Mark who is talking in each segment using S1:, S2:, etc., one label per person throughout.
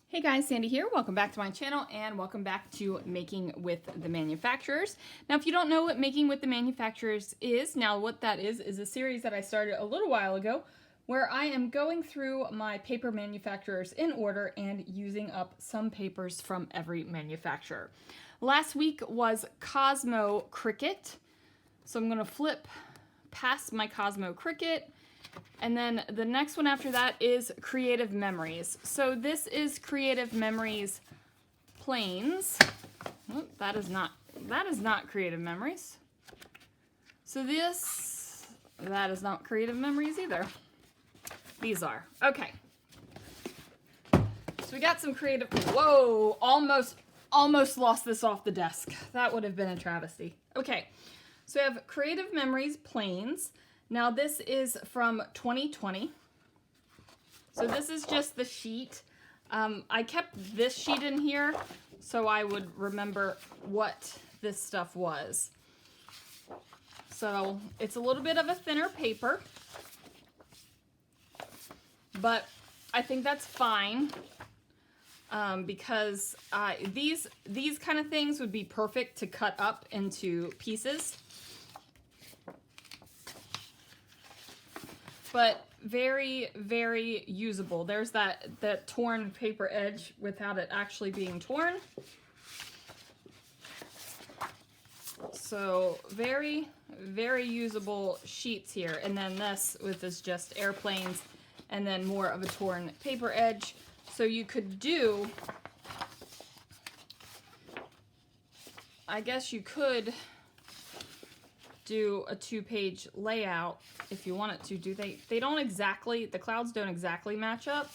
S1: Hey guys, Sandy here. Welcome back to my channel and welcome back to Making with the Manufacturers. Now, if you don't know what Making with the Manufacturers is, now what that is a series that I started a little while ago where I am going through my paper manufacturers in order and using up some papers from every manufacturer. Last week was Cosmo Cricut, so I'm going to flip past my Cosmo Cricut. And then the next one after that is Creative Memories. So this is Creative Memories Planes. Oh, that is not Creative Memories. So that is not Creative Memories either. These are. Okay. So we got some creative, whoa, almost lost this off the desk. That would have been a travesty. Okay. So we have Creative Memories Planes. Now this is from 2020. So this is just the sheet. I kept this sheet in here so I would remember what this stuff was. So it's a little bit of a thinner paper, but I think that's fine because these kind of things would be perfect to cut up into pieces. But very, very usable. There's that torn paper edge without it actually being torn. So very, very usable sheets here. And then this is just airplanes and then more of a torn paper edge. So you could do, I guess you could do a 2-page layout if you wanted to. They don't exactly, the clouds don't exactly match up,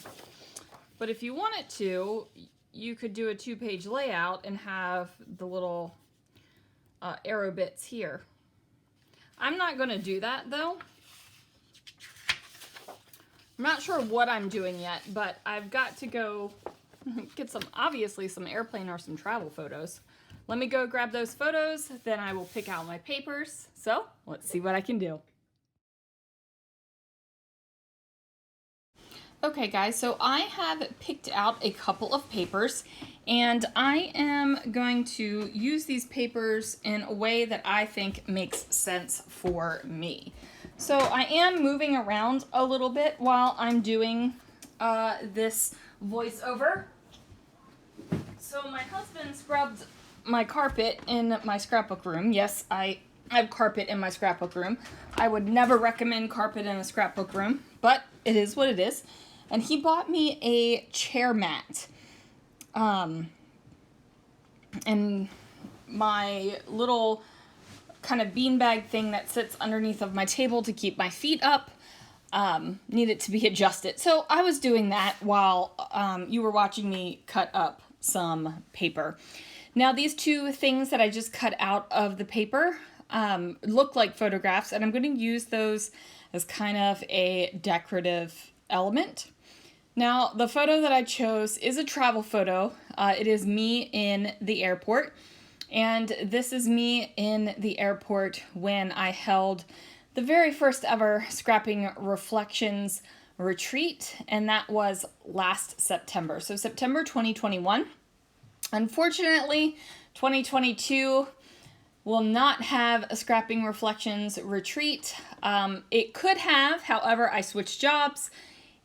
S1: but if you wanted to, you could do a 2-page layout and have the little arrow bits here. I'm not going to do that though. I'm not sure what I'm doing yet, but I've got to go get obviously some airplane or some travel photos. Let me go grab those photos, then I will pick out my papers. So let's see what I can do. Okay guys, so I have picked out a couple of papers and I am going to use these papers in a way that I think makes sense for me. So I am moving around a little bit while I'm doing this voiceover. So my husband scrubbed my carpet in my scrapbook room. Yes, I have carpet in my scrapbook room. I would never recommend carpet in a scrapbook room, but it is what it is. And he bought me a chair mat. And my little kind of beanbag thing that sits underneath of my table to keep my feet up needed to be adjusted. So I was doing that while you were watching me cut up some paper. Now these two things that I just cut out of the paper look like photographs, and I'm going to use those as kind of a decorative element. Now the photo that I chose is a travel photo. It is me in the airport, and this is me in the airport when I held the very first ever Scrapping Reflections retreat, and that was last September. So September 2021. Unfortunately, 2022 will not have a Scrapping Reflections retreat. It could have, however, I switched jobs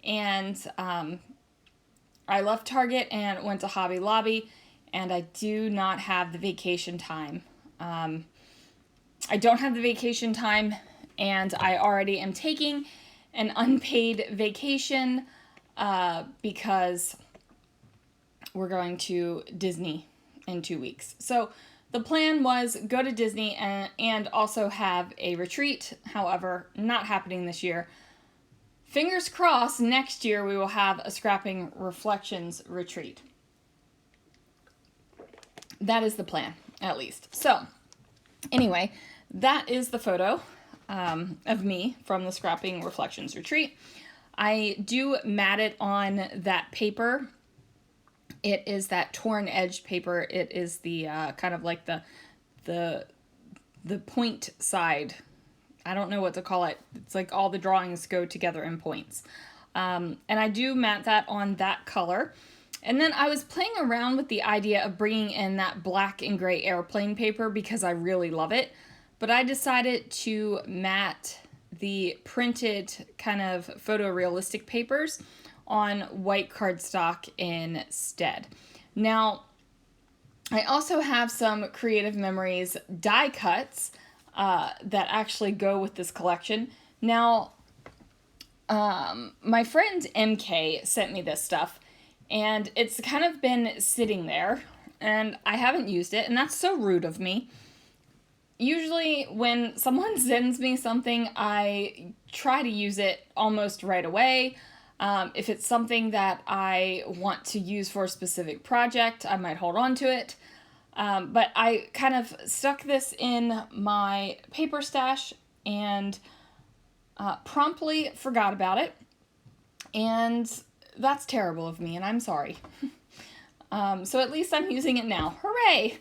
S1: and I left Target and went to Hobby Lobby, and I do not have the vacation time. I don't have the vacation time, and I already am taking an unpaid vacation because we're going to Disney in 2 weeks. So the plan was go to Disney and also have a retreat. However, not happening this year. Fingers crossed, next year we will have a Scrapping Reflections retreat. That is the plan, at least. So anyway, that is the photo of me from the Scrapping Reflections retreat. I do mat it on that paper. It is that torn edge paper. It is the kind of like the point side. I don't know what to call it. It's like all the drawings go together in points. And I do mat that on that color. And then I was playing around with the idea of bringing in that black and gray airplane paper because I really love it. But I decided to mat the printed kind of photorealistic papers on white cardstock instead. Now, I also have some Creative Memories die cuts that actually go with this collection. Now, my friend MK sent me this stuff, and it's kind of been sitting there, and I haven't used it, and that's so rude of me. Usually when someone sends me something, I try to use it almost right away. If it's something that I want to use for a specific project, I might hold on to it. But I kind of stuck this in my paper stash and promptly forgot about it. And that's terrible of me, and I'm sorry. So at least I'm using it now. Hooray!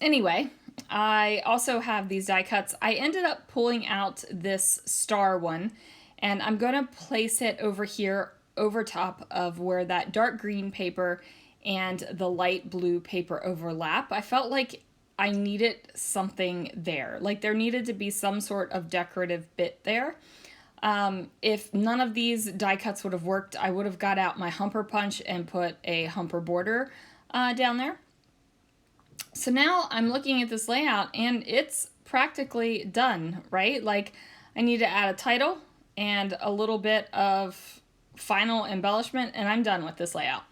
S1: Anyway, I also have these die cuts. I ended up pulling out this star one, and I'm going to place it over here over top of where that dark green paper and the light blue paper overlap. I felt like I needed something there. Like there needed to be some sort of decorative bit there. If none of these die cuts would have worked, I would have got out my humper punch and put a humper border down there. So now I'm looking at this layout and it's practically done, right? Like I need to add a title and a little bit of final embellishment and I'm done with this layout.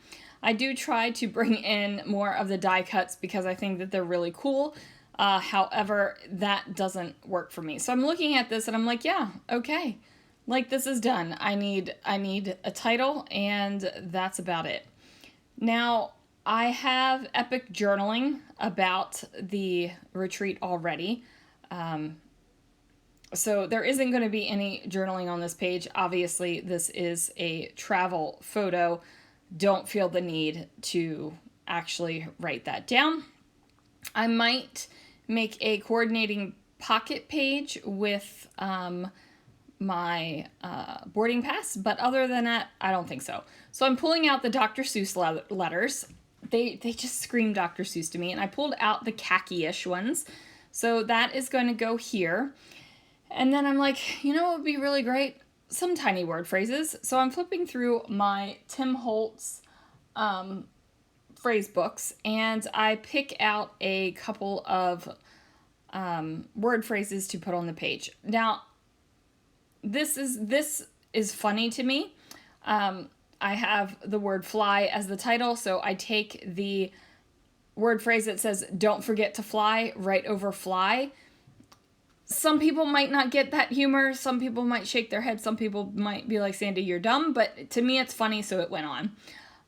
S1: I do try to bring in more of the die cuts because I think that they're really cool. However, that doesn't work for me. So I'm looking at this and I'm like, yeah, okay. Like this is done. I need a title and that's about it. Now, I have epic journaling about the retreat already. So there isn't going to be any journaling on this page. Obviously, this is a travel photo. Don't feel the need to actually write that down. I might make a coordinating pocket page with my boarding pass, but other than that, I don't think so. So I'm pulling out the Dr. Seuss letters. They just scream Dr. Seuss to me, and I pulled out the khaki-ish ones. So that is going to go here. And then I'm like, you know what would be really great? Some tiny word phrases. So I'm flipping through my Tim Holtz phrase books, and I pick out a couple of word phrases to put on the page. Now, this is funny to me. I have the word fly as the title, so I take the word phrase that says don't forget to fly right over fly. Some people might not get that humor. Some people might shake their head. Some people might be like, Sandy, you're dumb. But to me, it's funny, so it went on.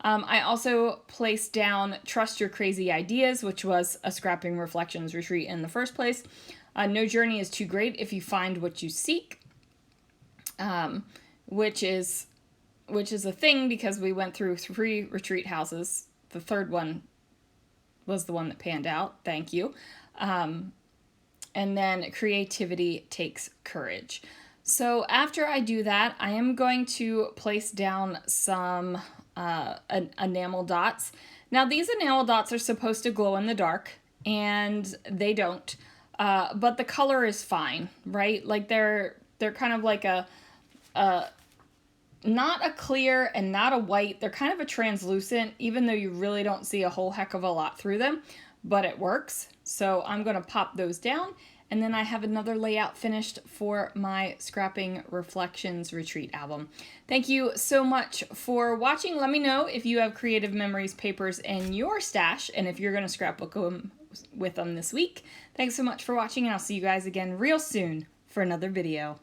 S1: I also placed down Trust Your Crazy Ideas, which was a Scrapping Reflections retreat in the first place. No journey is too great if you find what you seek, which is a thing because we went through 3 retreat houses. The third one was the one that panned out. Thank you. And then creativity takes courage. So after I do that, I am going to place down some enamel dots. Now these enamel dots are supposed to glow in the dark, and they don't. But the color is fine, right? Like they're kind of like a not a clear and not a white. They're kind of a translucent, even though you really don't see a whole heck of a lot through them, but it works. So I'm going to pop those down, and then I have another layout finished for my Scrapping Reflections Retreat album. Thank you so much for watching. Let me know if you have Creative Memories papers in your stash, and if you're going to scrapbook them with them this week. Thanks so much for watching, and I'll see you guys again real soon for another video.